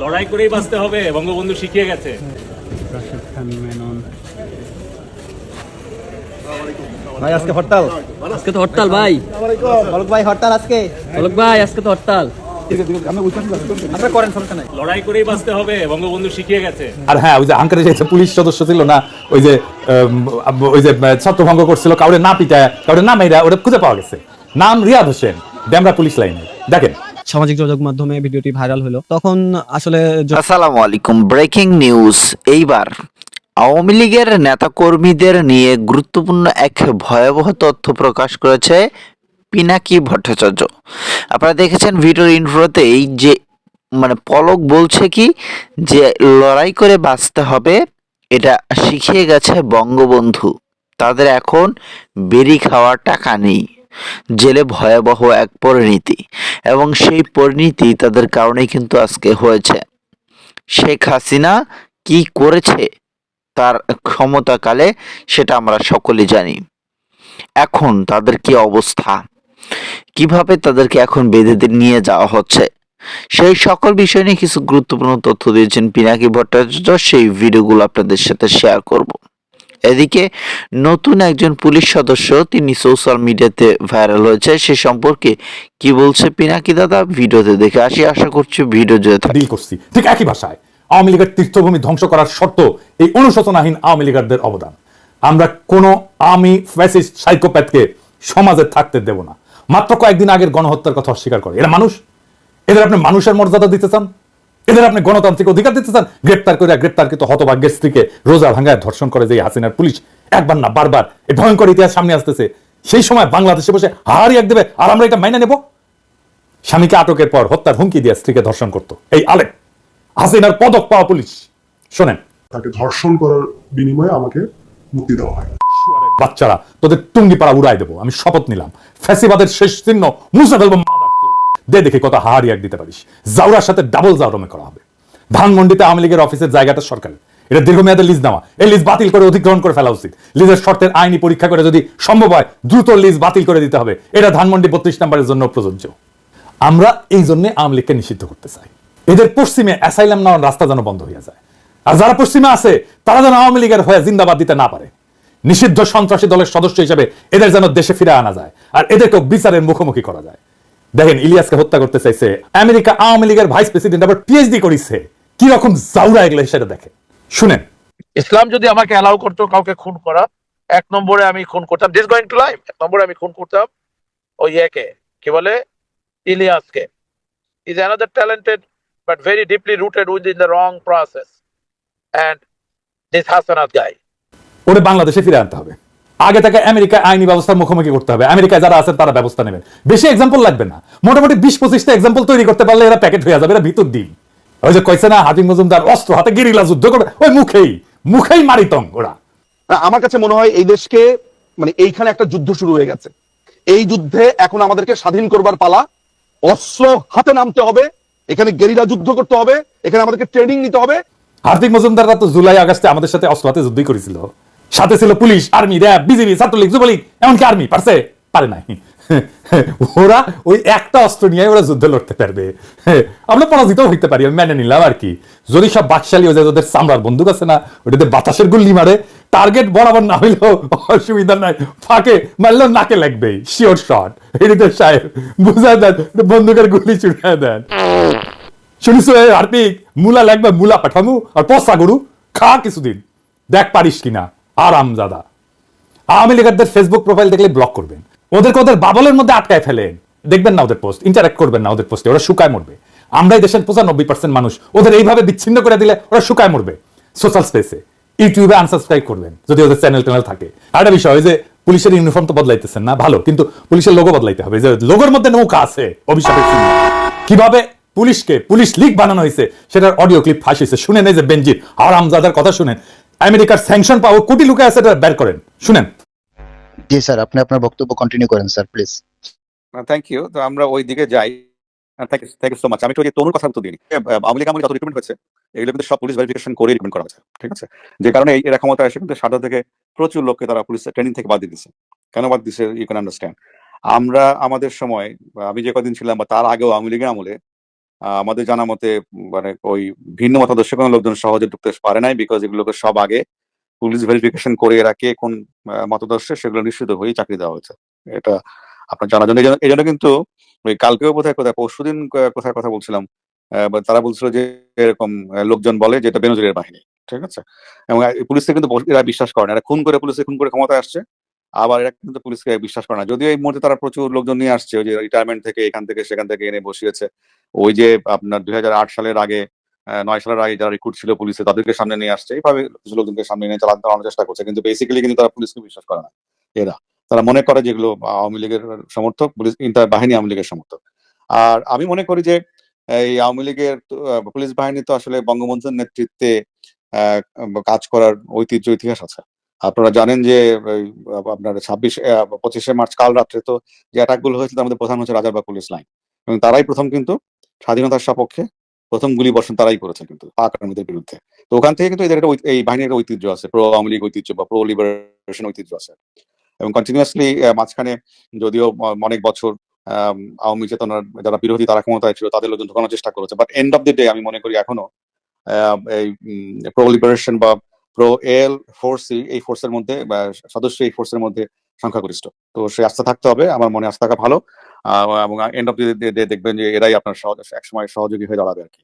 লড়াই করেই বাঁচতে হবে, বঙ্গবন্ধু শিখিয়ে গেছে। রাশেদ খান মেনন। ভাই আজকে হরতাল। আজকে তো হরতাল ভাই। বলক ভাই হরতাল আজকে। বলক ভাই আজকে তো হরতাল। আপনারা করেন, সমস্যা নাই। লড়াই করেই বাঁচতে হবে, বঙ্গবন্ধু শিখিয়ে গেছে। আর হ্যাঁ, ওই যে আঙ্কারে যে পুলিশ সদস্য ছিল না, ওই যে ছত্রভঙ্গ করছিল, কাউরে না পিটায় কাউরে না মাইরা, ওটা খুঁজে পাওয়া গেছে। নাম রিয়াদ হোসেন, ডেমরা পুলিশ লাইনে। দেখেন সামাজিক যোগাযোগ মাধ্যমে ভিডিওটি ভাইরাল হলো, তখন আসলে আসসালামু আলাইকুম, ব্রেকিং নিউজ। এইবার আওয়ামী লীগের নেতাকর্মীদের নিয়ে গুরুত্বপূর্ণ এক ভয়াবহ তথ্য প্রকাশ করেছে পিনাকি ভট্টাচার্য। আপনারা দেখেছেন ভিডিওর ইন্ট্রোতেই যে পলক বলছে কি যে লড়াই করে বাঁচতে হবে, এটা শিখিয়ে গেছে বঙ্গবন্ধু। তাদের এখন বেরি খাওয়ার টাকা নেই, জেলে ভয়াবহ এক পরিণতি, এবং সেই পরিণতি তাদের কারণেই কিন্তু আজকে হয়েছে। শেখ হাসিনা কি করেছে তার ক্ষমতাকালে সেটা আমরা সকলে জানি। এখন তাদের কি অবস্থা, কিভাবে তাদেরকে এখন বেঁধে নিয়ে যাওয়া হচ্ছে, সেই সকল বিষয় নিয়ে কিছু গুরুত্বপূর্ণ তথ্য দিয়েছেন পিনাকি ভট্টাচার্য। সেই ভিডিওগুলো আপনাদের সাথে শেয়ার করব। এদিকে নতুন একজন পুলিশ সদস্য, তিনি সোশ্যাল মিডিয়াতে ভাইরাল হয়েছে, সে সম্পর্কে কি বলছে পিনাকি দাদা, ভিডিওতে দেখে আসি। আশা করছি ভিডিও জুড়ে ডিল করছি। ঠিক একই ভাষায় আওয়ামী লীগের তীর্থভূমি ধ্বংস করার শর্ত এই অনুশোচনাহীন আওয়ামী লীগারদের অবদান। আমরা কোন আওয়ামী ফ্যাসিস্ট সাইকোপ্যাথকে সমাজে থাকতে দেব না। মাত্র কয়েকদিন আগের গণহত্যার কথা অস্বীকার করে। এরা মানুষ, এদের আপনি মানুষের মর্যাদা দিতে চান, এদের আপনি গণতান্ত্রিক অধিকার দিতে চান। গ্রেপ্তার করে গ্রেপ্তারকৃত হতভাগ্যের স্ত্রীকে রোজা ভাঙ্গায় ধর্ষণ করে যে হাসিনার পুলিশ, একবার না বারবার এই ভয়ঙ্কর ইতিহাস সামনে আসতেছে। সেই সময় বাংলাদেশে বসে হাড়ি এক দেবে আর আমরা এটা মাইনে নেব? স্বামীকে আটকের পর হত্যার হুমকি দিয়ে স্ত্রীকে ধর্ষণ করতো এই আলেম হাসিনার পদক পাওয়া পুলিশ। শোনেন, তাকে ধর্ষণ করার বিনিময়ে আমাকে মুক্তি দেওয়া হয়। বাচ্চারা তোদের টুঙ্গি পাড়া উড়াই দেবো, আমি শপথ নিলাম। ফ্যাসিবাদের শেষ চিহ্ন মুছে ফেলবো। দে দেখে কত হাড়ি এক দিতে পারিস। জাউরার সাথে ডাবল জাউরমে করা হবে। ধানমন্ডিতে আওয়ামী লীগের অফিসের জায়গাটা সরকারি, এটা দীর্ঘমেয়াদে লিজ নেওয়া। এই লিজ বাতিল করে অধিগ্রহণ করে ফেলা উচিত। লিজের শর্তের আইনি পরীক্ষা করে যদি সম্ভব হয় দ্রুত লিজ বাতিল করে দিতে হবে। এটা ধানমন্ডি 32 নম্বরের জন্য প্রযোজ্য। আমরা এই জন্য আওয়ামী লীগকে নিষিদ্ধ করতে চাই। এদের পশ্চিমে অ্যাসাইলাম নেওয়ার রাস্তা যেন বন্ধ হয়ে যায়, আর যারা পশ্চিমে আছে তারা যেন আওয়ামী লীগের হয়ে জিন্দাবাদ দিতে না পারে। নিষিদ্ধ সন্ত্রাসী দলের সদস্য হিসেবে এদের যেন দেশে ফিরে আনা যায়, আর এদেরকে বিচারের মুখোমুখি করা যায়। দেখেন, ইলিয়াসকে হত্যা করতে চাইছে আমেরিকা আওয়ামী লীগের ভাইস প্রেসিডেন্ট, আবার পিএইচডি করেছে। কি রকম জাউরা এগুলো সেটা দেখেন, শুনেন। ইসলাম যদি আমাকে অ্যালাউ করতো কাউকে খুন করা, এক নম্বরে আমি খুন করতাম দিস গোয়িং টু লাইফ, এক নম্বরে আমি খুন করতাম ওই একে কি বলে ইলিয়াসকে। Is another talented but very deeply rooted within the wrong process, and this Hasnat guy ওরে বাংলাদেশে ফিরে আনতে হবে। আগে থেকে আমেরিকা আইনি ব্যবস্থার মুখোমুখি করতে হবে। আমেরিকায় যারা আছেন তারা ব্যবস্থা নেবেন। বেশি এক্সাম্পল লাগবে না, মোটামুটি 20-25টা এক্সাম্পল তৈরি করতে পারলে এরা প্যাকেট হয়ে যাবে। এরা ভিতর দিন ওই যে কইছে না হাতিম মজুমদার অস্ত্র হাতে গেরিলা যুদ্ধ করবে, ওই মুখেই মারিতম ওরা। আমার কাছে মনে হয় এই দেশকে এইখানে একটা যুদ্ধ শুরু হয়ে গেছে। এই যুদ্ধে এখন আমাদেরকে স্বাধীন করবার পালা। অস্ত্র হাতে নামতে হবে, এখানে গেরিলা যুদ্ধ করতে হবে, এখানে আমাদেরকে ট্রেনিং নিতে হবে। হার্দিক মজুমদাররা তো জুলাই আগস্টে আমাদের সাথে অস্ত্র হাতে যুদ্ধই করেছিল। সাথে ছিল police, army, RAB, BGB, Chhatra League, Jubo League, এমনকি আর্মি। পারে নাই। ওরা ওই একটা অস্ত্র নিয়ে ওরা যুদ্ধ লড়তে পারবে। আমরা পরাজিত হইতে পারি, আমি মেনে নিলাম আর কি। যদি সব বাকশালী হয়ে যায়, ওদের চামড়ার বন্দুক আছে না, ওটাতে বাতাসের গুল্লি মারে, টার্গেট বরাবর না হইলেও অসুবিধা নাই, ফাঁকে মারলেও নাকে লাগবে, শিওর শট। হৃদয় সাহেব বুঝা দেন, বন্দুকের গুলি ছুড়ে দেন। শুনিস হার্দিক, মুলা লাগবে, মুলা পাঠামু আর পচা গরু খা কিছুদিন, দেখ পারিস কিনা। আরামজাদা আওয়ামী লীগারদের ফেসবুক প্রোফাইল দেখলে ব্লক করবেন, ওদের বাবলের মধ্যে আটকায় ফেলেন। দেখবেন না ওদের পোস্ট, ইন্টারঅ্যাক্ট করবেন না ওদের পোস্টে, ওরা শুকায় মরবে। আমরাই দেশের 95% মানুষ, ওদের এইভাবে বিচ্ছিন্ন করে দিলে ওরা শুকায় মরবে। সোশ্যাল স্পেসে ইউটিউবে আনসাবস্ক্রাইব করবেন যদি ওদের চ্যানেল থাকে। আর একটা বিষয়, ওই যে পুলিশের ইউনিফর্ম তো বদলাইতেছেন না, ভালো, কিন্তু পুলিশের লোগো বদলাইতে হবে। যে লোগোর মধ্যে নৌকা আছে, অভিশাপের চিহ্ন। কিভাবে পুলিশকে পুলিশ লীগ বানানো হয়েছে সেটার অডিও ক্লিপ ফাঁস হয়েছে, শুনেন। এই যে বেনজির আরামজাদার কথা শুনেন। আমেরিকার স্যাংশন পাওয়া কোটি লুকে আছে, এটা বের করেন, শুনেন। জি স্যার, আপনি আপনার বক্তব্য কন্টিনিউ করেন স্যার, প্লিজ। Thank you. তো আমরা ওই দিকে যাই। Thank you so much. আমি একটু তরুণ কথা উত্তর দিই। আওয়ামী লীগ যত রিক্রুটমেন্ট হয়েছে এগুলো কিন্তু সব পুলিশ ভেরিফিকেশন করে রিক্রুটমেন্ট করা হয়েছে, ঠিক আছে? যে কারণে এরা ক্ষমতা এসে কিন্তু সারদা থেকে প্রচুর লোককে তারা পুলিশ ট্রেনিং থেকে বাদ দিয়ে দিচ্ছে। কেন বাদ দিচ্ছে ইউ ক্যান আন্ডারস্ট্যান্ড। আমরা আমাদের সময়, আমি যে কদিন ছিলাম বা তার আগেও আওয়ামী লীগের আমলে আমাদের জানা মতে মানে ওই ভিন্ন মতাদর্শে কোনো লোকজন সহজে ঢুকতে পারে নাই, বিকজ এগুলোকে সব আগে পুলিশ ভেরিফিকেশন করে এরা কে কোন মতাদর্শে সেগুলো নিশ্চিত হয়েই চাকরি দেওয়া হয়েছে। এটা আপনার জানার জন্য। এই জন্য কিন্তু ওই কালকেও কোথায় পরশুদিন কোথায় কথা বলছিলাম, তারা বলছিল যে এরকম লোকজন বলে যে এটা বেনজিরের বাহিনী, ঠিক আছে। এবং পুলিশকে কিন্তু এরা বিশ্বাস করে না, এরা খুন করে পুলিশে খুন করে ক্ষমতায় আসছে, আবার এরা কিন্তু পুলিশকে বিশ্বাস করে না। যদিও এই মুহূর্তে তারা প্রচুর লোকজন নিয়ে আসছে, ওই যে রিটায়ারমেন্ট থেকে এখান থেকে সেখান থেকে এনে বসিয়েছে। ওই যে আপনার 2008 সালের আগে 9 সালের আগে যারা রিক্রুট ছিল পুলিশে তাদেরকে সামনে নিয়ে আসছে, এইভাবে কিছু লোকজনকে সামনে নিয়ে চালানোর চেষ্টা করছে, কিন্তু বেসিক্যালি কিন্তু তারা পুলিশকে বিশ্বাস করে না। তারা মনে করে যেগুলো আওয়ামী লীগের সমর্থক, পুলিশ ইন্টার বাহিনী আওয়ামী লীগের সমর্থক। আর আমি মনে করি যে এই আওয়ামী লীগের পুলিশ বাহিনী তো আসলে বঙ্গবন্ধুর নেতৃত্বে কাজ করার ঐতিহ্য ইতিহাস আছে। আপনারা জানেন যে আপনার 25শে মার্চ কাল রাত্রে তো যে অ্যাটাক গুলো হয়েছিল তার মধ্যে প্রধান হচ্ছে রাজারবাগ পুলিশ লাইন, এবং তারাই প্রথম কিন্তু স্বাধীনতার সপক্ষে প্রথম গুলি বর্ষণ তারাই করেছে কিন্তু পাক আর্মিদের বিরুদ্ধে। তো ওখান থেকে কিন্তু এদের একটা এই বাহিনীর একটা ঐতিহ্য আছে, প্রো আওয়ামী লীগ ঐতিহ্য বা প্রো লিবারেশন ঐতিহ্য আছে। এবং কন্টিনিউয়াসলি মাঝখানে যদিও অনেক বছর আওয়ামী চেতনার যারা বিরোধী তারা ক্ষমতায় ছিল, তাদের লোকজন ঢোকানোর চেষ্টা করেছে, but end of the day আমি মনে করি এখনো এই প্রো লিবারেশন বা প্রো এল ফোর্স এই ফোর্সের মধ্যে বা সদস্য এই ফোর্সের মধ্যে সংখ্যাগরিষ্ঠ। তো সে আস্থা থাকতে হবে, আমার মনে আস্থা থাকা ভালো। এবং এন্ড অফ দি ডে দেখবেন যে এরাই আপনার একসময় সহযোগী হয়ে দাঁড়াবে আর কি।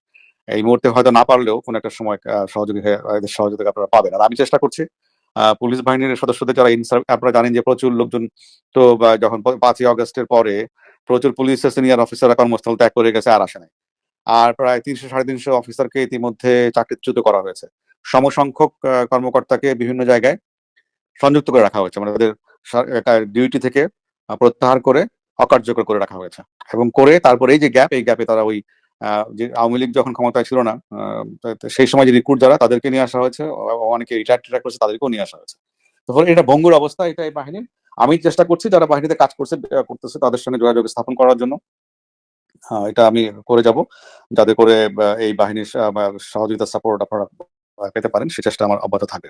এই মুহূর্তে হয়তো না পারলেও কোন একটা সময় সহযোগী হয়ে এদের সহযোগিতা আপনারা পাবেন। আর আমি চেষ্টা করছি পুলিশ বাহিনীর সদস্যদের যারা আপনারা জানেন যে প্রচুর লোকজন তো যখন 5ই আগস্টের পরে প্রচুর পুলিশের সিনিয়র অফিসাররা কর্মস্থল ত্যাগ করে গেছে, আর আসে নাই। আর প্রায় 300-350 অফিসারকে ইতিমধ্যে চাকরিচ্যুত করা হয়েছে। সমসংখ্যক কর্মকর্তাকে বিভিন্ন জায়গায় সংযুক্ত করে রাখা হয়েছে, মানে তাদের ডিউটি থেকে প্রত্যাহার করে অকার্যকর করে রাখা হয়েছে। এবং করে তারপরে এই যে গ্যাপ, এই গ্যাপে তারা ওই যে আওয়ামী লীগ যখন ক্ষমতায় ছিল না সেই সময় যে রিক্রুট যারা তাদেরকে নিয়ে আসা হয়েছে, অনেকে রিটায়ার করেছে তাদেরকেও নিয়ে আসা হয়েছে। তো এটা ভঙ্গুর অবস্থা, এটা এই বাহিনীর। আমি চেষ্টা করছি যারা বাহিনীতে কাজ করতেছে তাদের সঙ্গে যোগাযোগ স্থাপন করার জন্য। এটা আমি করে যাব, যাতে করে এই বাহিনীর সহযোগিতা সাপোর্ট আপনারা পেতে পারেন, সে চেষ্টা আমার অব্যাহত থাকবে।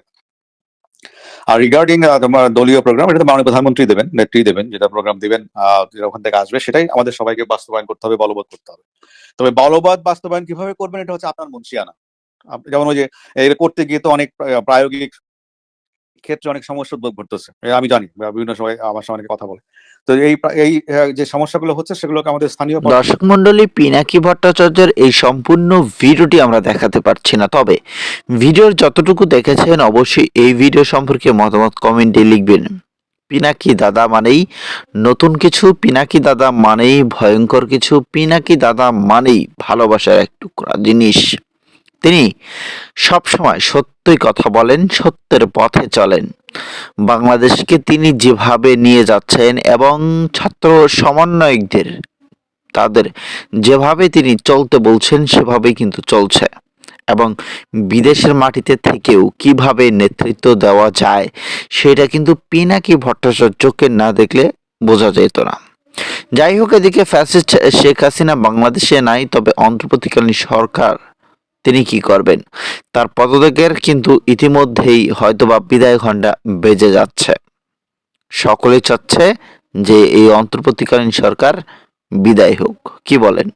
আর রিগার্ডিং তোমার দলীয় প্রোগ্রাম, এটা তো মাননীয় প্রধানমন্ত্রী দেবেন, নেত্রী দেবেন, যেটা প্রোগ্রাম দিবেন যেটা ওখান থেকে আসবে সেটাই আমাদের সবাইকে বাস্তবায়ন করতে হবে, বলবৎ করতে হবে। তবে বলবৎ বাস্তবায়ন কিভাবে করবেন এটা হচ্ছে আপনার মুন্সিয়ানা। যেমন ওই যে এটা করতে গিয়ে তো অনেক প্রায়োগিক ক্ষেত্রে অনেক সমস্যা উদ্ভব ঘটতেছে, আমি জানি, বিভিন্ন সময় আমার সঙ্গে অনেকে কথা বলে। তো এই যে সমস্যাগুলো হচ্ছে সেগুলোকে আমাদের স্থানীয় দর্শক মন্ডলী, পিনাকি ভট্টাচার্যের এই সম্পূর্ণ ভিডিওটি আমরা দেখাতে পারছি না, তবে ভিডিওর যতটুকু দেখেছেন অবশ্যই এই ভিডিও সম্পর্কে মতামত কমেন্টে লিখবেন। পিনাকি দাদা মানেই নতুন কিছু, পিনাকি দাদা মানেই ভয়ঙ্কর কিছু, পিনাকি দাদা মানেই ভালোবাসার এক টুকরা জিনিস। তিনি সবসময় সত্যই কথা বলেন, সত্যের পথে চলেন। বাংলাদেশকে তিনি যেভাবে নিয়ে যাচ্ছেন এবং ছাত্র সমন্বয়কদের তাদের যেভাবে তিনি চলতে বলছেন সেভাবেই কিন্তু চলছে, এবং বিদেশের মাটিতে থেকেও কিভাবে নেতৃত্ব দেওয়া যায় সেটা কিন্তু পিনাকি ভট্টাচার্যকে না দেখলে বোঝা যেত না। যাই হোক, এদিকে ফ্যাসিস্ট শেখ হাসিনা বাংলাদেশে নাই, তবে অন্তর্বর্তীকালীন সরকার তিনি কি করবেন তার পদত্যাগের কিন্তু ইতিমধ্যেই হয়তোবা বিদায় ঘণ্টা বেজে যাচ্ছে। সকলে চাচ্ছে যে এই অন্তর্বর্তীকালীন সরকার বিদায় হোক, কি বলেন?